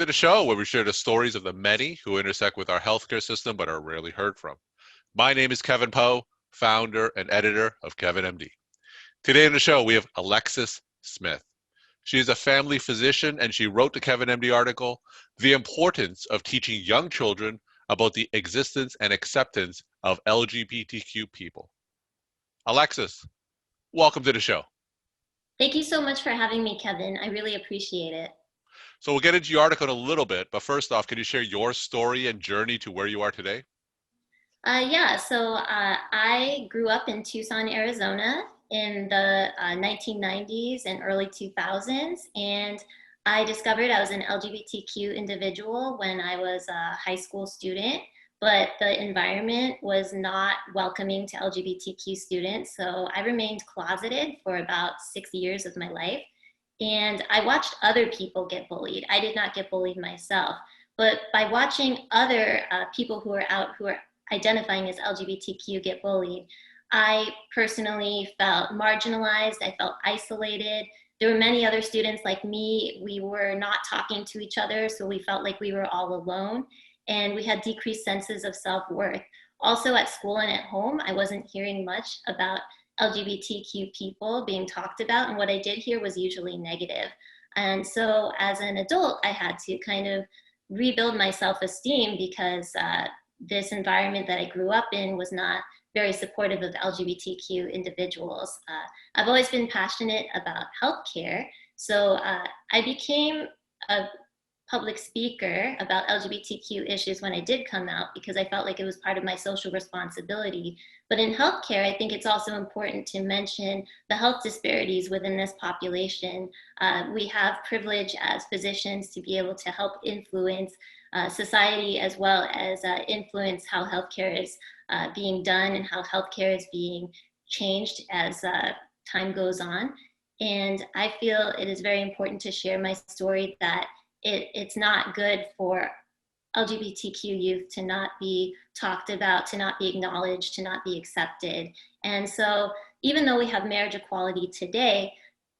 to the show where we share the stories of the many who intersect with our healthcare system but are rarely heard from. My name is Kevin Poe, founder and editor of Kevin MD. Today on the show, we have Alexis Smith. She is a family physician and she wrote the Kevin MD article, The Importance of Teaching Young Children About the Existence and Acceptance of LGBTQ People. Alexis, welcome to the show. Thank you so much for having me, Kevin. I really appreciate it. So we'll get into your article in a little bit, but first off, can you share your story and journey to where you are today? I grew up in Tucson, Arizona in the 1990s and early 2000s, and I discovered I was an LGBTQ individual when I was a high school student, but the environment was not welcoming to LGBTQ students, so I remained closeted for about 6 years of my life. And I watched other people get bullied. I did not get bullied myself, but by watching other people who are identifying as LGBTQ get bullied, I personally felt marginalized. I felt isolated. There were many other students like me. We were not talking to each other, so we felt like we were all alone, and we had decreased senses of self-worth. Also at school and at home, I wasn't hearing much about LGBTQ people being talked about, and what I did hear was usually negative. And so as an adult, I had to kind of rebuild my self-esteem because this environment that I grew up in was not very supportive of LGBTQ individuals. I've always been passionate about healthcare, so I became a public speaker about LGBTQ issues when I did come out because I felt like it was part of my social responsibility. But in healthcare, I think it's also important to mention the health disparities within this population. We have privilege as physicians to be able to help influence society as well as influence how healthcare is being done and how healthcare is being changed as time goes on. And I feel it is very important to share my story that it's not good for LGBTQ youth to not be talked about, to not be acknowledged, to not be accepted. And so even though we have marriage equality today,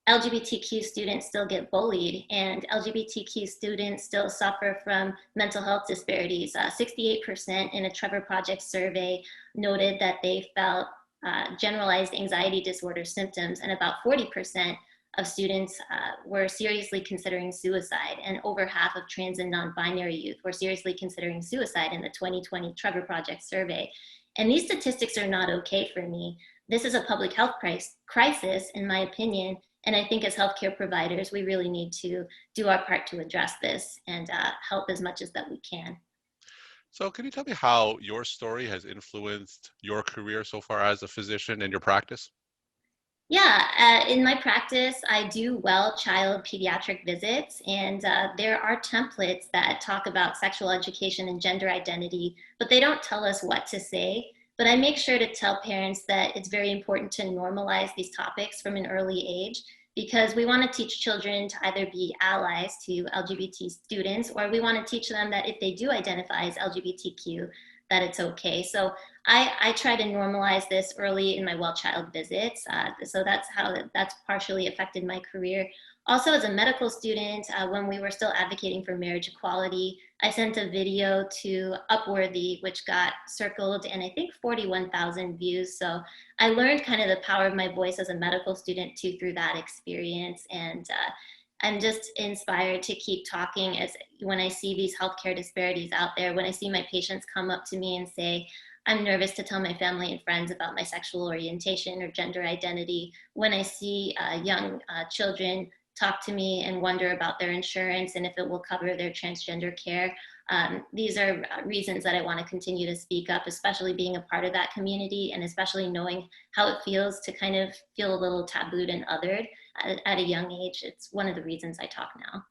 LGBTQ students still get bullied, and LGBTQ students still suffer from mental health disparities. 68% in a Trevor Project survey noted that they felt generalized anxiety disorder symptoms, and about 40% of students were seriously considering suicide, and over half of trans and non-binary youth were seriously considering suicide in the 2020 Trevor Project survey. And these statistics are not okay for me. This is a public health crisis, in my opinion, and I think as healthcare providers, we really need to do our part to address this and help as much as that we can. So can you tell me how your story has influenced your career so far as a physician in your practice? Yeah, in my practice, I do child pediatric visits, and there are templates that talk about sexual education and gender identity, but they don't tell us what to say. But I make sure to tell parents that it's very important to normalize these topics from an early age, because we want to teach children to either be allies to LGBT students, or we want to teach them that if they do identify as LGBTQ, that it's okay. So I try to normalize this early in my child visits. So that's partially affected my career. Also, as a medical student, when we were still advocating for marriage equality, I sent a video to Upworthy, which got circled and I think 41,000 views. So I learned kind of the power of my voice as a medical student too through that experience. And I'm just inspired to keep talking as when I see these healthcare disparities out there, when I see my patients come up to me and say, I'm nervous to tell my family and friends about my sexual orientation or gender identity. When I see young children talk to me and wonder about their insurance and if it will cover their transgender care. These are reasons that I want to continue to speak up, especially being a part of that community and especially knowing how it feels to kind of feel a little tabooed and othered at a young age. It's one of the reasons I talk now.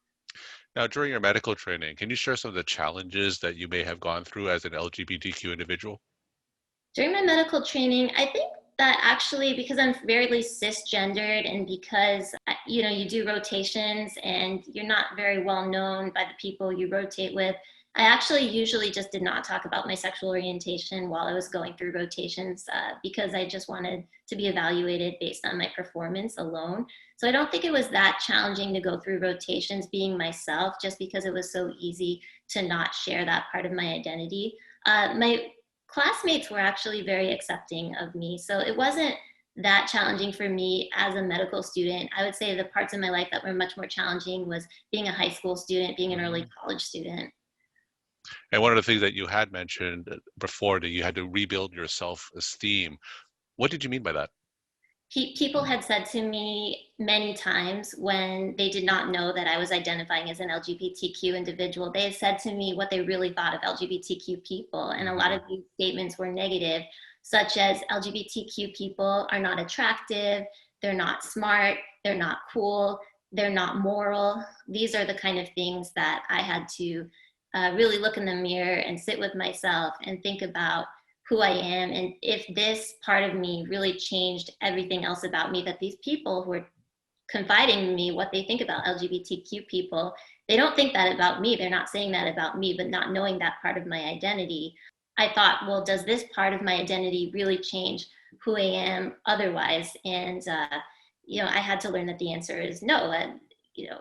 Now, during your medical training, can you share some of the challenges that you may have gone through as an LGBTQ individual? During my medical training, I think that actually, because I'm fairly cisgendered and because, you do rotations and you're not very well known by the people you rotate with, I actually usually just did not talk about my sexual orientation while I was going through rotations because I just wanted to be evaluated based on my performance alone. So I don't think it was that challenging to go through rotations being myself, just because it was so easy to not share that part of my identity. My classmates were actually very accepting of me. So it wasn't that challenging for me as a medical student. I would say the parts of my life that were much more challenging was being a high school student, being an early Mhm. college student. And one of the things that you had mentioned before, that you had to rebuild your self-esteem. What did you mean by that? People had said to me many times when they did not know that I was identifying as an LGBTQ individual, they had said to me what they really thought of LGBTQ people. And a lot Mhm. of these statements were negative, such as LGBTQ people are not attractive, they're not smart, they're not cool, they're not moral. These are the kind of things that I had to really look in the mirror and sit with myself and think about who I am, and if this part of me really changed everything else about me, that these people who are confiding in me what they think about LGBTQ people, they don't think that about me. They're not saying that about me, but not knowing that part of my identity. I thought, well, does this part of my identity really change who I am otherwise? And, I had to learn that the answer is no.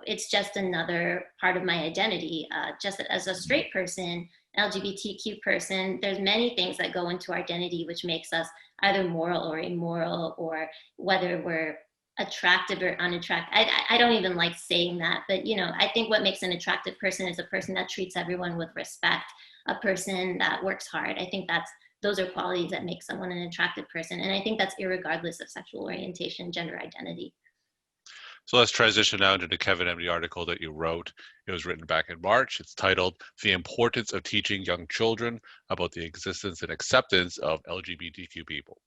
It's just another part of my identity. Just as a straight person, LGBTQ person, there's many things that go into our identity which makes us either moral or immoral, or whether we're attractive or unattractive. I don't even like saying that, but I think what makes an attractive person is a person that treats everyone with respect, a person that works hard. I think those are qualities that make someone an attractive person, and I think that's irregardless of sexual orientation, gender identity. So let's transition now into the Kevin MD article that you wrote. It was written back in March. It's titled "The Importance of Teaching Young Children About the Existence and Acceptance of LGBTQ People."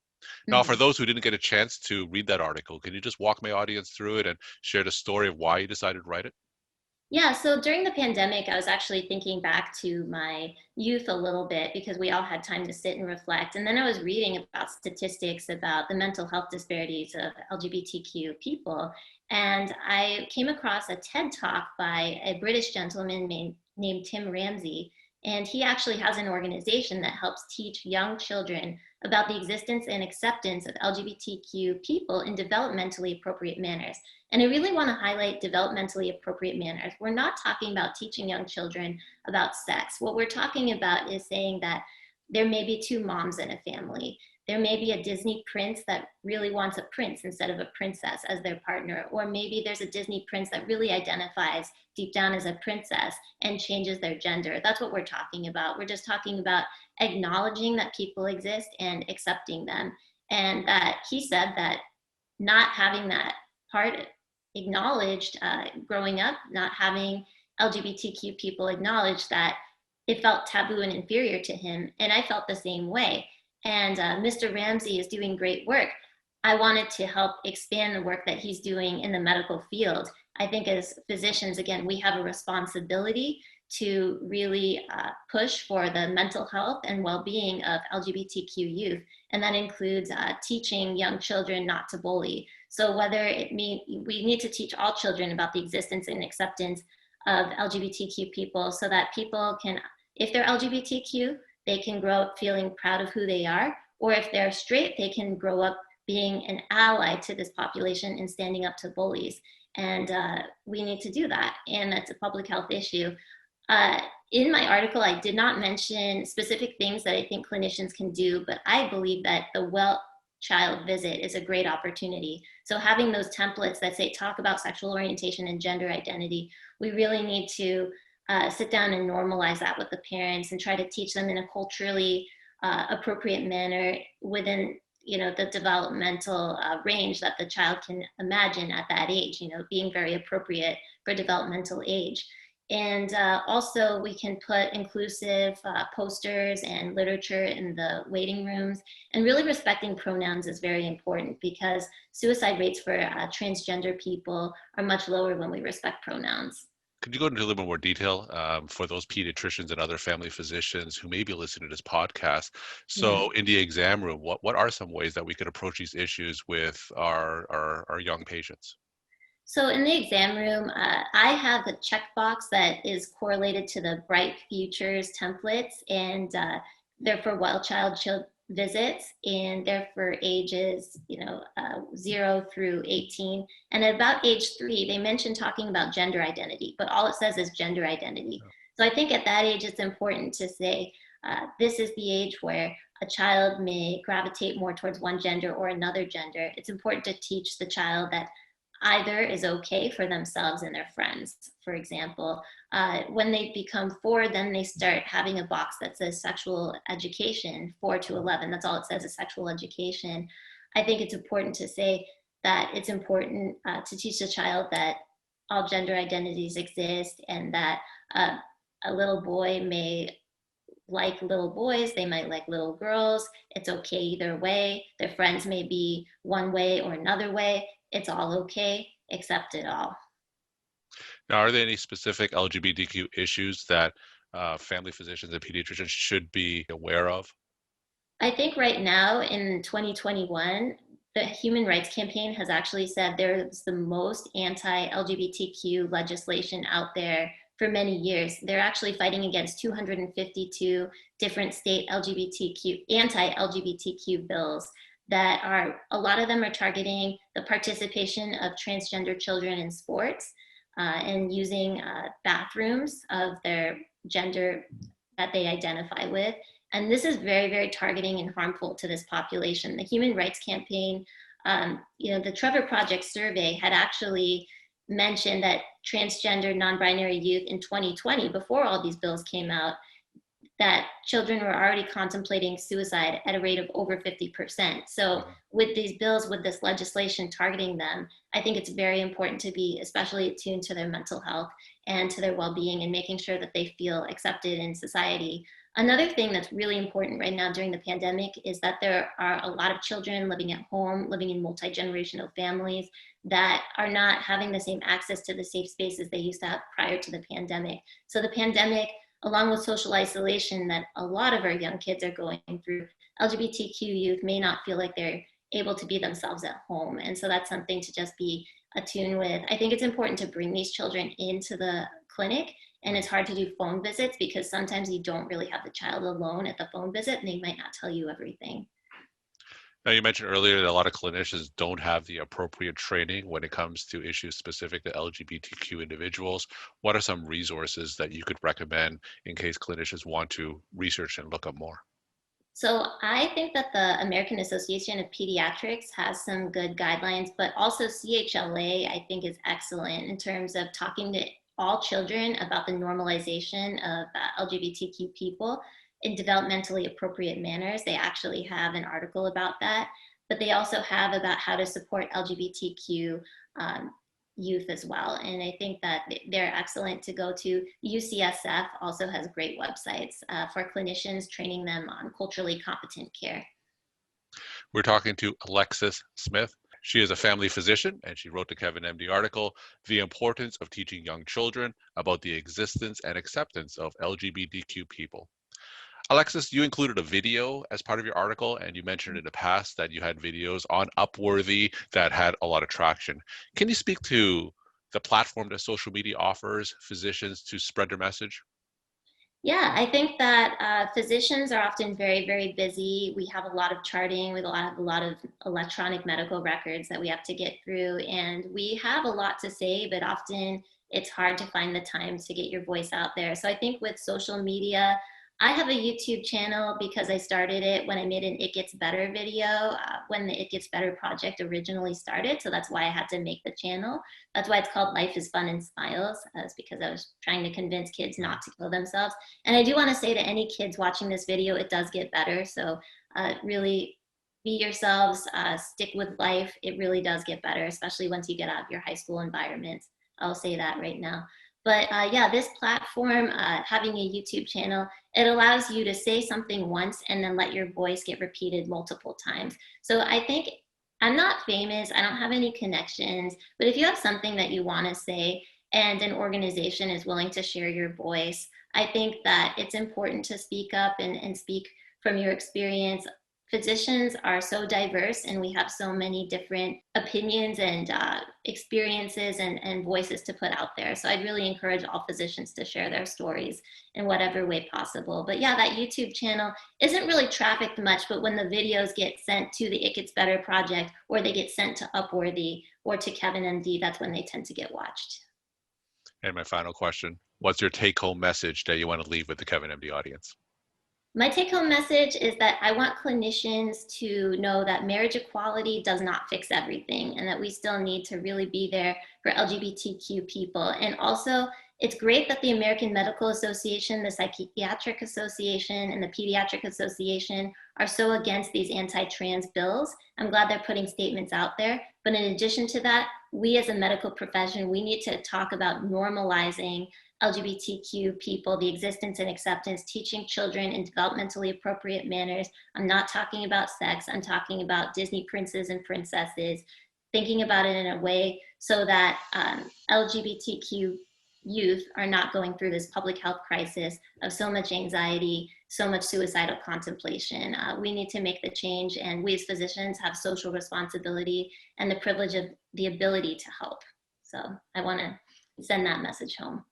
Now, for Mhm. those who didn't get a chance to read that article, can you just walk my audience through it and share the story of why you decided to write it? Yeah, so during the pandemic, I was actually thinking back to my youth a little bit because we all had time to sit and reflect. And then I was reading about statistics about the mental health disparities of LGBTQ people. And I came across a TED talk by a British gentleman named Tim Ramsey. And he actually has an organization that helps teach young children about the existence and acceptance of LGBTQ people in developmentally appropriate manners. And I really want to highlight developmentally appropriate manners. We're not talking about teaching young children about sex. What we're talking about is saying that there may be two moms in a family. There may be a Disney prince that really wants a prince instead of a princess as their partner. Or maybe there's a Disney prince that really identifies deep down as a princess and changes their gender. That's what we're talking about. We're just talking about acknowledging that people exist and accepting them. And that he said that not having that part acknowledged growing up, not having LGBTQ people acknowledge that it felt taboo and inferior to him. And I felt the same way. And Mr. Ramsey is doing great work. I wanted to help expand the work that he's doing in the medical field. I think as physicians, again, we have a responsibility to really push for the mental health and well-being of LGBTQ youth. And that includes teaching young children not to bully. So whether it mean we need to teach all children about the existence and acceptance of LGBTQ people so that people can, if they're LGBTQ, they can grow up feeling proud of who they are, or if they're straight, they can grow up being an ally to this population and standing up to bullies. And we need to do that. And that's a public health issue. Uh, in my article, I did not mention specific things that I think clinicians can do, but I believe that the well child visit is a great opportunity. So having those templates that say talk about sexual orientation and gender identity, we really need to sit down and normalize that with the parents and try to teach them in a culturally appropriate manner within the developmental range that the child can imagine at that age, being very appropriate for developmental age. And also we can put inclusive posters and literature in the waiting rooms. And really respecting pronouns is very important because suicide rates for transgender people are much lower when we respect pronouns. Could you go into a little bit more detail for those pediatricians and other family physicians who may be listening to this podcast? Mhm. So, in the exam room, what are some ways that we could approach these issues with our young patients? So in the exam room, I have a checkbox that is correlated to the Bright Futures templates, and they're for child visits, and they're for ages, 0 through 18. And at about age 3, they mention talking about gender identity, but all it says is gender identity. So I think at that age, it's important to say, this is the age where a child may gravitate more towards one gender or another gender. It's important to teach the child that either is okay for themselves and their friends. For example, when they become 4, then they start having a box that says sexual education, 4 to 11. That's all it says is sexual education. I think it's important to say that it's important to teach the child that all gender identities exist, and that a little boy may like little boys, they might like little girls. It's okay either way. Their friends may be one way or another way. It's all okay, accept it all. Now, are there any specific LGBTQ issues that family physicians and pediatricians should be aware of? I think right now in 2021, the Human Rights Campaign has actually said there's the most anti-LGBTQ legislation out there for many years. They're actually fighting against 252 different state anti-LGBTQ bills that are, a lot of them are targeting the participation of transgender children in sports and using bathrooms of their gender that they identify with. And this is very, very targeting and harmful to this population. The Human Rights Campaign, the Trevor Project survey had actually mentioned that transgender, non-binary youth in 2020, before all these bills came out, that children were already contemplating suicide at a rate of over 50%. So with these bills, with this legislation targeting them, I think it's very important to be especially attuned to their mental health and to their well-being, and making sure that they feel accepted in society. Another thing that's really important right now during the pandemic is that there are a lot of children living at home, living in multi-generational families that are not having the same access to the safe spaces they used to have prior to the pandemic. So the pandemic, along with social isolation that a lot of our young kids are going through, LGBTQ youth may not feel like they're able to be themselves at home. And so that's something to just be attuned with. I think it's important to bring these children into the clinic, and it's hard to do phone visits because sometimes you don't really have the child alone at the phone visit, and they might not tell you everything. Now, you mentioned earlier that a lot of clinicians don't have the appropriate training when it comes to issues specific to LGBTQ individuals. What are some resources that you could recommend in case clinicians want to research and look up more? So I think that the American Association of Pediatrics has some good guidelines, but also CHLA I think is excellent in terms of talking to all children about the normalization of LGBTQ people in developmentally appropriate manners. They actually have an article about that, but they also have about how to support LGBTQ youth as well. And I think that they're excellent to go to. UCSF also has great websites for clinicians, training them on culturally competent care. We're talking to Alexis Smith. She is a family physician, and she wrote the Kevin MD article, The Importance of Teaching Young Children About the Existence and Acceptance of LGBTQ People. Alexis, you included a video as part of your article, and you mentioned in the past that you had videos on Upworthy that had a lot of traction. Can you speak to the platform that social media offers physicians to spread their message? Yeah, I think that physicians are often very, very busy. We have a lot of charting, we have a lot of electronic medical records that we have to get through, and we have a lot to say, but often it's hard to find the time to get your voice out there. So I think with social media, I have a YouTube channel because I started it when I made an It Gets Better video when the It Gets Better project originally started. So that's why I had to make the channel. That's why it's called Life is Fun and Smiles. It's because I was trying to convince kids not to kill themselves. And I do want to say to any kids watching this video, it does get better. So really be yourselves, stick with life. It really does get better, especially once you get out of your high school environment. I'll say that right now. But yeah, this platform, having a YouTube channel, it allows you to say something once and then let your voice get repeated multiple times. So I think I'm not famous, I don't have any connections, but if you have something that you want to say and an organization is willing to share your voice, I think that it's important to speak up and speak from your experience. physicians are so diverse and we have so many different opinions and experiences and voices to put out there. So I'd really encourage all physicians to share their stories in whatever way possible. But yeah, that YouTube channel isn't really trafficked much, but when the videos get sent to the It Gets Better Project, or they get sent to Upworthy or to Kevin MD, that's when they tend to get watched. And my final question, what's your take-home message that you want to leave with the Kevin MD audience? My take home message is that I want clinicians to know that marriage equality does not fix everything and that we still need to really be there for LGBTQ people. And also, it's great that the American Medical Association, the Psychiatric Association, and the Pediatric Association are so against these anti-trans bills. I'm glad they're putting statements out there. But in addition to that, we as a medical profession, we need to talk about normalizing LGBTQ people, the existence and acceptance, teaching children in developmentally appropriate manners. I'm not talking about sex, I'm talking about Disney princes and princesses, thinking about it in a way so that LGBTQ youth are not going through this public health crisis of so much anxiety, so much suicidal contemplation. We need to make the change, and we as physicians have social responsibility and the privilege of the ability to help. So I want to send that message home.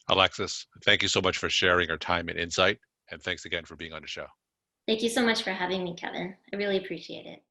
Alexis, thank you so much for sharing your time and insight. And thanks again for being on the show. Thank you so much for having me, Kevin. I really appreciate it.